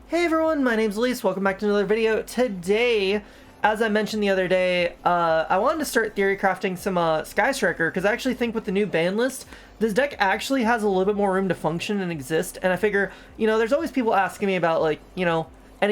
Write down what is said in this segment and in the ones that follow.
Hey everyone, my name's Alyse. Welcome back to another video. Today, as I mentioned the other day, I wanted to start theory crafting some Sky Striker because I actually think with the new ban list, this deck actually has a little bit more room to function and exist. And I figure, there's always people asking me about any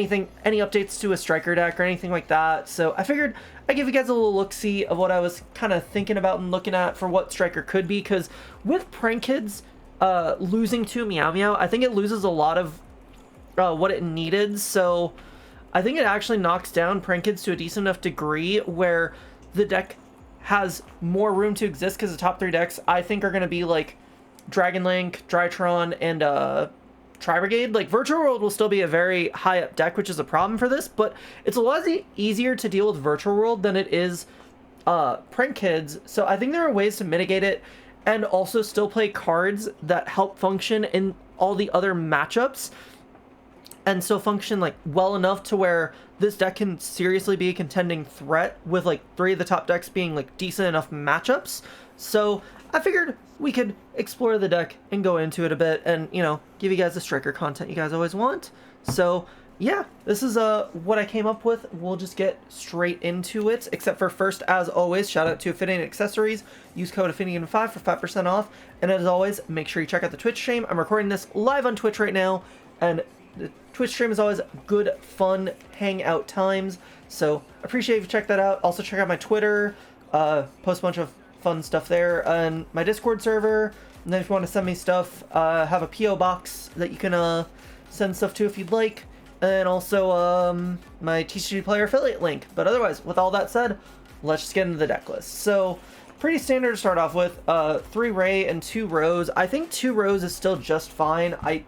updates to a Striker deck or anything like that. So I figured I'd give you guys a little look-see of what I was kind of thinking about and looking at for what Striker could be. Because with Prank Kids losing to Meow Meow, I think it loses a lot of what it needed, so I think it actually knocks down Prank Kids to a decent enough degree where the deck has more room to exist, because the top three decks I think are going to be like Dragon Link, Drytron, and Tri-Brigade. Like Virtual World will still be a very high up deck, which is a problem for this, but it's a lot easier to deal with Virtual World than it is Prank Kids, so I think there are ways to mitigate it and also still play cards that help function in all the other matchups and still function like well enough to where this deck can seriously be a contending threat with like three of the top decks being like decent enough matchups. So I figured we could explore the deck and go into it a bit and, give you guys the Striker content you guys always want. So yeah, this is what I came up with. We'll just get straight into it, except for first, as always, shout out to Ophidian Accessories. Use code Ophidian5 for 5% off. And as always, make sure you check out the Twitch stream. I'm recording this live on Twitch right now, and the Twitch stream is always good, fun, hangout times, so appreciate if you check that out. Also check out my Twitter, post a bunch of fun stuff there, and my Discord server, and then if you want to send me stuff, have a P.O. box that you can send stuff to if you'd like, and also my TGG player affiliate link. But otherwise, with all that said, let's just get into the deck list. So, pretty standard to start off with, 3 Ray and 2 Rose. I think 2 Rose is still just fine. I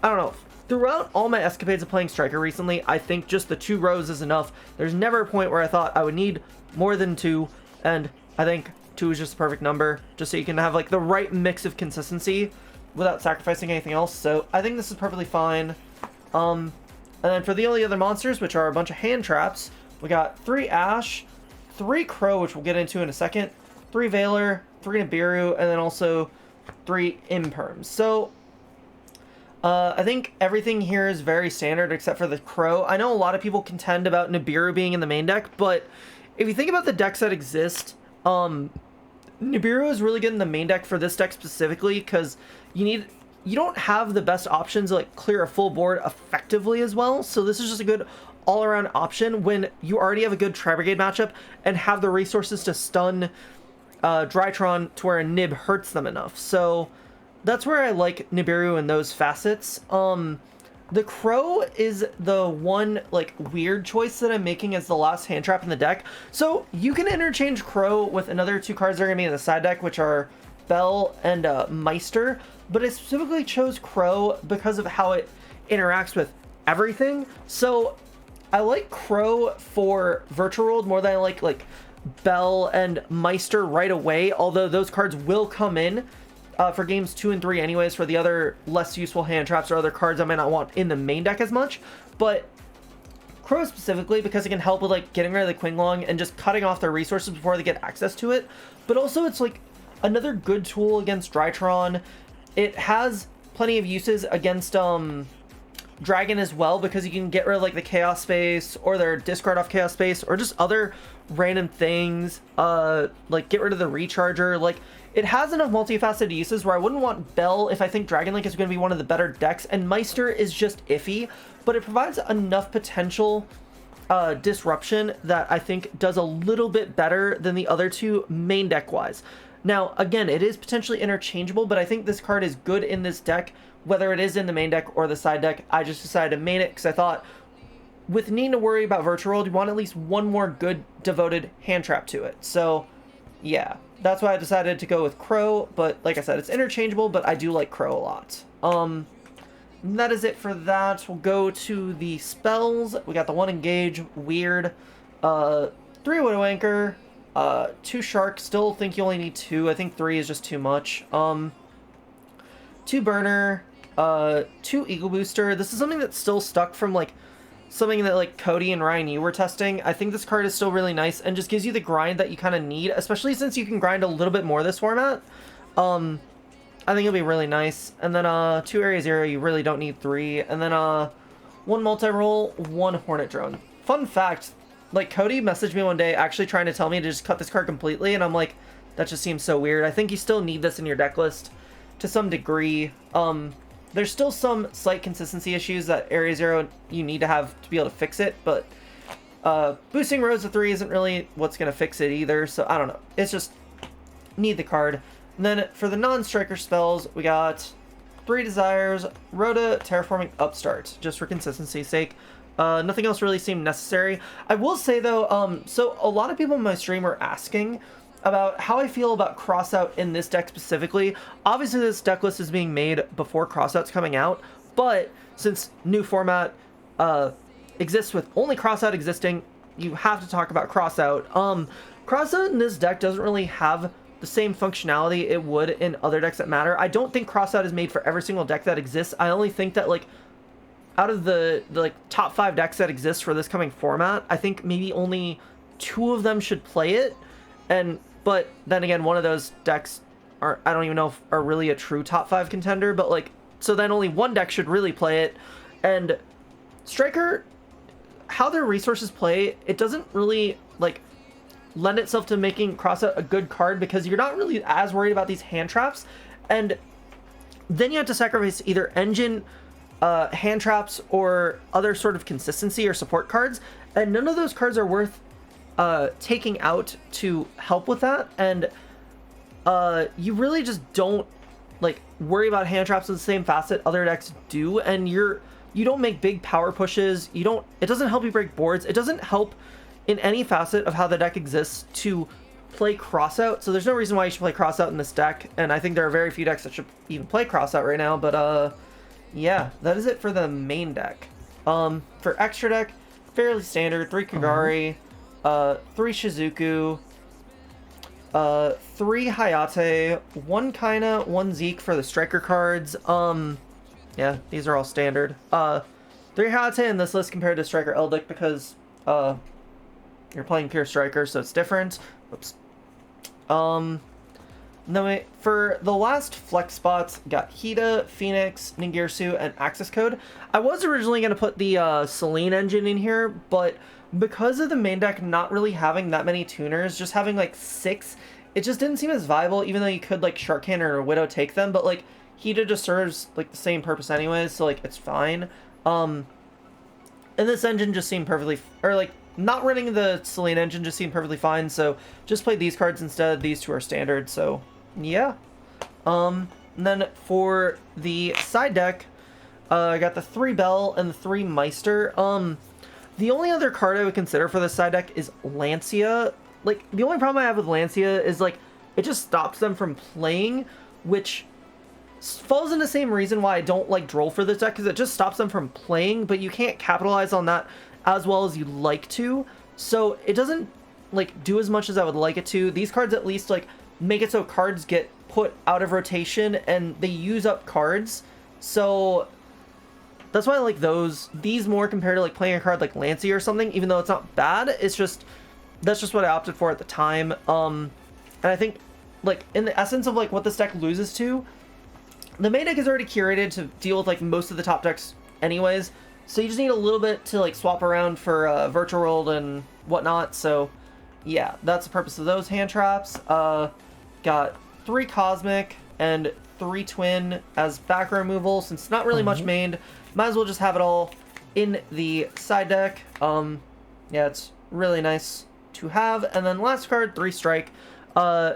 don't know. Throughout all my escapades of playing Striker recently, I think just the 2 Rows is enough. There's never a point where I thought I would need more than 2, and I think 2 is just the perfect number, just so you can have like the right mix of consistency without sacrificing anything else. So I think this is perfectly fine. And then for the only other monsters, which are a bunch of hand traps, we got 3 Ash, 3 Crow, which we'll get into in a second, 3 Veiler, 3 Nibiru, and then also 3 Imperms. So I think everything here is very standard except for the Crow. I know a lot of people contend about Nibiru being in the main deck, but if you think about the decks that exist, Nibiru is really good in the main deck for this deck specifically, because you don't have the best options to like clear a full board effectively as well. So this is just a good all-around option when you already have a good Tri-Brigade matchup and have the resources to stun Drytron to where a Nib hurts them enough. So that's where I like Nibiru in those facets. The Crow is the one like weird choice that I'm making as the last hand trap in the deck. So you can interchange Crow with another 2 cards that are gonna be in the side deck, which are Bell and Meister. But I specifically chose Crow because of how it interacts with everything. So I like Crow for Virtual World more than I like Bell and Meister right away, although those cards will come in for games 2 and 3 anyways, for the other less useful hand traps or other cards I might not want in the main deck as much. But Crow specifically because it can help with like getting rid of the Qinglong and just cutting off their resources before they get access to it. But also it's like another good tool against Drytron. It has plenty of uses against Dragon as well, because you can get rid of like the Chaos Space or their discard off Chaos Space or just other random things, like get rid of the Recharger. Like it has enough multifaceted uses where I wouldn't want Bell if I think Dragon Link is going to be one of the better decks, and Meister is just iffy, but it provides enough potential disruption that I think does a little bit better than the other 2 main deck wise. Now, again, it is potentially interchangeable, but I think this card is good in this deck, whether it is in the main deck or the side deck. I just decided to main it because I thought with needing to worry about Virtual World, you want at least one more good devoted hand trap to it. So yeah, that's why I decided to go with Crow, but like I said, it's interchangeable, but I do like Crow a lot. That is it for that. We'll go to the spells. We got the 1 Engage, Weird, 3 Widow Anchor, 2 Shark. Still think you only need 2. I think 3 is just too much. 2 Burner, 2 Eagle Booster. This is something that's still stuck from like something that like Cody and Ryan you were testing. I think this card is still really nice and just gives you the grind that you kind of need, especially since you can grind a little bit more this format. I think it'll be really nice. And then 2 Area Zero, you really don't need 3. And then 1 multi-roll, 1 Hornet Drone. Fun fact, like, Cody messaged me one day actually trying to tell me to just cut this card completely, and I'm like, that just seems so weird. I think you still need this in your deck list to some degree. There's still some slight consistency issues that Area 0 you need to have to be able to fix it, but boosting Rose to 3 isn't really what's going to fix it either, so I don't know. It's just need the card. And then for the non-striker spells, we got 3 Desires, Rhoda, Terraforming Upstart, just for consistency's sake. Nothing else really seemed necessary. I will say though, so a lot of people in my stream are asking about how I feel about Crossout in this deck specifically. Obviously this deck list is being made before Crossout's coming out, but since new format exists with only Crossout existing, you have to talk about Crossout. Crossout in this deck doesn't really have the same functionality it would in other decks that matter. I don't think Crossout is made for every single deck that exists. I only think that, like, out of the like top 5 decks that exist for this coming format, I think maybe only 2 of them should play it. But then again, one of those decks I don't even know if are really a true top 5 contender, but like, so then only 1 deck should really play it. And Striker, how their resources play, it doesn't really like lend itself to making Crossout a good card, because you're not really as worried about these hand traps, and then you have to sacrifice either engine, hand traps, or other sort of consistency or support cards, and none of those cards are worth taking out to help with that. And you really just don't like worry about hand traps in the same facet other decks do, and you don't make big power pushes. It doesn't help you break boards. It doesn't help in any facet of how the deck exists to play Crossout. So there's no reason why you should play Crossout in this deck, and I think there are very few decks that should even play Crossout right now. But yeah, that is it for the main deck. For extra deck, fairly standard: 3 Kagari, 3 Shizuku, 3 Hayate, 1 Kaina, 1 Zeke for the striker cards. Yeah, these are all standard. 3 Hayate in this list compared to Striker Eldic because you're playing pure striker, so it's different. Oops. No, for the last flex spots, got Hida, Phoenix, Ningirsu, and Access Code. I was originally going to put the Selene engine in here, but because of the main deck not really having that many tuners, just having like 6, it just didn't seem as viable, even though you could like Shark Cannon or Widow take them, but like Hida just serves like the same purpose anyways, so like it's fine. And this engine just seemed perfectly, or like not running the Selene engine just seemed perfectly fine, so just played these cards instead. These 2 are standard, so yeah. And then for the side deck, I got the 3 Bell and the 3 Meister. The only other card I would consider for this side deck is Lancia. Like, the only problem I have with Lancia is, like, it just stops them from playing, which falls in the same reason why I don't like Droll for this deck, because it just stops them from playing, but you can't capitalize on that as well as you'd like to. So it doesn't, like, do as much as I would like it to. These cards at least, like, make it so cards get put out of rotation and they use up cards. So that's why I like these more compared to like playing a card like Lancia or something, even though it's not bad. It's just, that's just what I opted for at the time. And I think like in the essence of like what this deck loses to, the main deck is already curated to deal with like most of the top decks anyways. So you just need a little bit to like swap around for Virtual World and whatnot. So yeah, that's the purpose of those hand traps. Got 3 Cosmic and 3 Twin as back removal. Since it's not really much mained, might as well just have it all in the side deck. Yeah, it's really nice to have. And then last card, 3 Strike.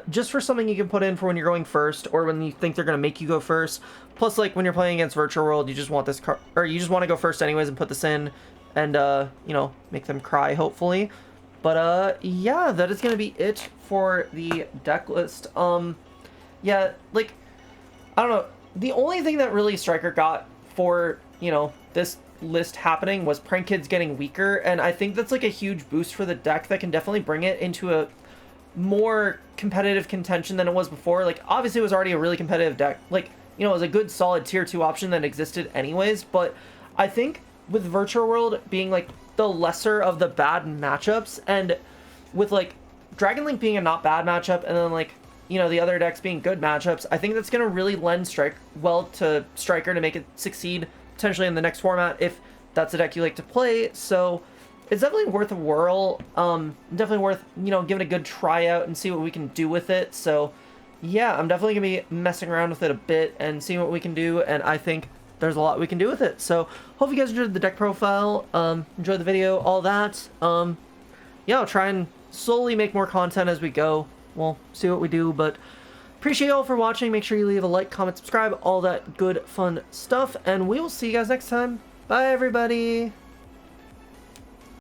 Just for something you can put in for when you're going first, or when you think they're going to make you go first. Plus, like, when you're playing against Virtual World, you just want this card, or you just want to go first anyways and put this in and, you know, make them cry, hopefully. But, yeah, that is going to be it for the deck list. Yeah, like, I don't know. The only thing that really Striker got for, you know, this list happening was Prank Kids getting weaker, and I think that's, like, a huge boost for the deck that can definitely bring it into a more competitive contention than it was before. Like, obviously it was already a really competitive deck. Like, you know, it was a good solid tier 2 option that existed anyways, but I think with Virtual World being like the lesser of the bad matchups, and with like Dragon Link being a not bad matchup, and then like, you know, the other decks being good matchups, I think that's going to really lend well to Striker to make it succeed potentially in the next format if that's a deck you like to play. So it's definitely worth a whirl. Definitely worth, you know, giving a good try out and see what we can do with it. So yeah, I'm definitely gonna be messing around with it a bit and seeing what we can do, and I think there's a lot we can do with it. So hope you guys enjoyed the deck profile, enjoyed the video, all that. Yeah, I'll try and slowly make more content as we go. We'll see what we do, but appreciate you all for watching. Make sure you leave a like, comment, subscribe, all that good fun stuff, and we will see you guys next time. Bye everybody!